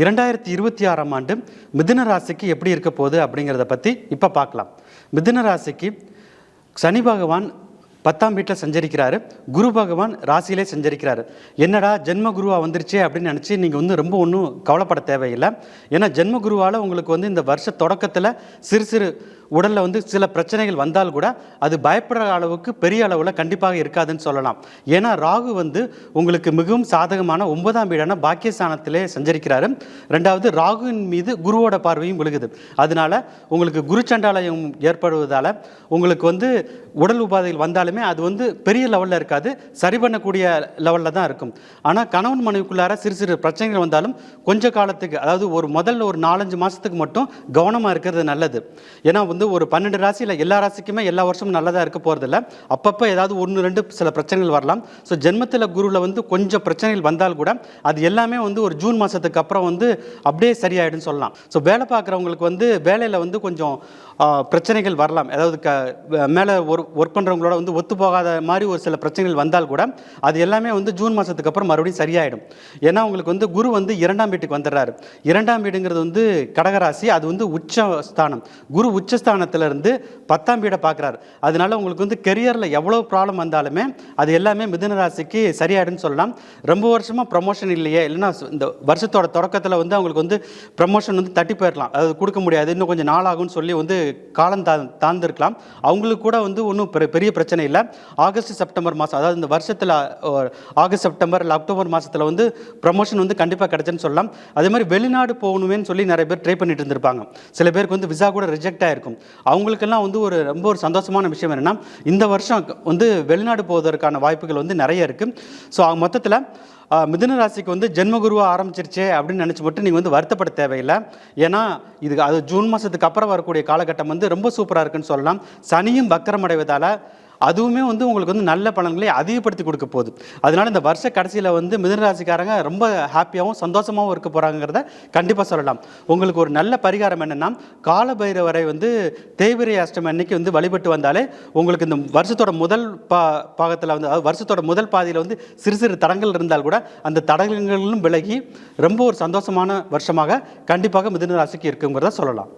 2026ஆம் ஆண்டு மிதுன ராசிக்கு எப்படி இருக்க போகுது அப்படிங்கிறத பற்றி இப்போ பார்க்கலாம். மிதுன ராசிக்கு சனி பகவான் 10ஆம் வீட்டில் சஞ்சரிக்கிறாரு, குரு பகவான் ராசியிலே சஞ்சரிக்கிறாரு. என்னடா ஜென்ம குருவா வந்துருச்சே அப்படின்னு நினச்சி நீங்கள் ரொம்ப ஒன்றும் கவலைப்பட தேவையில்லை. ஏன்னா ஜென்ம குருவால் உங்களுக்கு இந்த வருஷ தொடக்கத்தில் சிறு உடலில் சில பிரச்சனைகள் வந்தால் கூட அது பயப்படுற அளவுக்கு பெரிய அளவில் கண்டிப்பாக இருக்காதுன்னு சொல்லலாம். ஏன்னா ராகு உங்களுக்கு மிகவும் சாதகமான 9ஆம் வீடான பாக்கியஸ்தானத்திலே சஞ்சரிக்கிறாரு. ரெண்டாவது ராகுவின் மீது குருவோட பார்வையும் விழுகுது. அதனால உங்களுக்கு குரு சண்டாலயம் ஏற்படுவதால் உங்களுக்கு உடல் உபாதைகள் வந்தாலுமே அது பெரிய லெவலில் இருக்காது, சரி பண்ணக்கூடிய லெவலில் தான் இருக்கும். ஆனால் கணவன் மனைவிக்குள்ளார சிறு பிரச்சனைகள் வந்தாலும் கொஞ்ச காலத்துக்கு, அதாவது முதல்ல ஒரு 4-5 மாதத்துக்கு மட்டும் கவனமாக இருக்கிறது நல்லது. ஏன்னா ஒரு 12 ராசியில் எல்லா ராசிக்குமே எல்லா வருஷமும் நல்லதாக இருக்க போகிறதில்ல. அப்பப்போ ஏதாவது 1-2 சில பிரச்சனைகள் வரலாம். ஸோ ஜென்மத்தில் குருவில் கொஞ்சம் பிரச்சனைகள் வந்தால் கூட அது எல்லாமே ஒரு ஜூன் மாதத்துக்கு அப்புறம் அப்படியே சரியாயிடுன்னு சொல்லலாம். ஸோ வேலை பார்க்குறவங்களுக்கு வேலையில் கொஞ்சம் பிரச்சனைகள் வரலாம். அதாவது மேலே ஒர்க் பண்ணுறவங்களோட ஒத்து போகாத மாதிரி ஒரு சில பிரச்சனைகள் வந்தால் கூட அது எல்லாமே ஜூன் மாதத்துக்கு அப்புறம் மறுபடியும் சரியாயிடும். ஏன்னா உங்களுக்கு குரு 2ஆம் வீட்டுக்கு வந்துடுறாரு. 2ஆம் வீடுங்கிறது கடகராசி, அது உச்சஸ்தானம். குரு உச்சஸ்தானத்திலிருந்து 10ஆம் வீடை பார்க்குறாரு. அதனால உங்களுக்கு கெரியரில் எவ்வளோ ப்ராப்ளம் வந்தாலுமே அது எல்லாமே மிதுன ராசிக்கு சரியாயிடுன்னு சொல்லலாம். ரொம்ப வருஷமாக ப்ரமோஷன் இல்லையே, இல்லைன்னா இந்த வருஷத்தோட தொடக்கத்தில் அவங்களுக்கு ப்ரமோஷன் தட்டி போயிடலாம், அது கொடுக்க முடியாது, இன்னும் கொஞ்சம் நாளாகும்னு சொல்லி காலம் தாழ்ந்திருக்கலாம். அவங்களுக்கு கூட ஒன்றும் பெரிய பிரச்சனை இல்லை. ஆகஸ்ட் செப்டம்பர் மாதம், அதாவது இந்த வருஷத்தில் ஆகஸ்ட் செப்டம்பர் இல்லை அக்டோபர் மாதத்தில் ப்ரமோஷன் கண்டிப்பாக கிடைச்சுன்னு சொல்லலாம். அதே மாதிரி வெளிநாடு போகணுமேன்னு சொல்லி நிறைய பேர் ட்ரை பண்ணிட்டு இருந்திருப்பாங்க. சில பேருக்கு விசா கூட ரிஜெக்ட் ஆகிருக்கும். அவங்களுக்கெல்லாம் ரொம்ப ஒரு சந்தோஷமான விஷயம் என்னென்னா, இந்த வருஷம் வெளிநாடு போவதற்கான வாய்ப்புகள் நிறைய இருக்குது. ஸோ மொத்தத்தில் மிதுன ராசிக்கு ஜென்மகுருவாக ஆரம்பிச்சிருச்சே அப்படின்னு நினச்சி மட்டும் நீங்கள் வருத்தப்பட தேவையில்லை. ஏன்னா அது ஜூன் மாதத்துக்கு அப்புறம் வரக்கூடிய காலகட்டம் ரொம்ப சூப்பராக இருக்குன்னு சொல்லலாம். சனியும் வக்கரம் அடைவதால் அதுவுமே உங்களுக்கு நல்ல பலன்களை அதிகப்படுத்தி கொடுக்க போகுது. அதனால இந்த வருஷ கடைசியில் மிதுன ராசிக்காரங்க ரொம்ப ஹாப்பியாகவும் சந்தோஷமாகவும் இருக்க போகிறாங்கிறத கண்டிப்பாக சொல்லலாம். உங்களுக்கு ஒரு நல்ல பரிகாரம் என்னென்னா, கால பைரவரை தேய்பிரை அஷ்டமி அன்னைக்கு வழிபட்டு வந்தாலே உங்களுக்கு இந்த வருஷத்தோட முதல் பாகத்தில் அதாவது வருஷத்தோட முதல் பாதியில் சிறு தடங்கள் இருந்தால் கூட அந்த தடங்களும் விலகி ரொம்ப ஒரு சந்தோஷமான வருஷமாக கண்டிப்பாக மிதுன ராசிக்கு இருக்குங்கிறத சொல்லலாம்.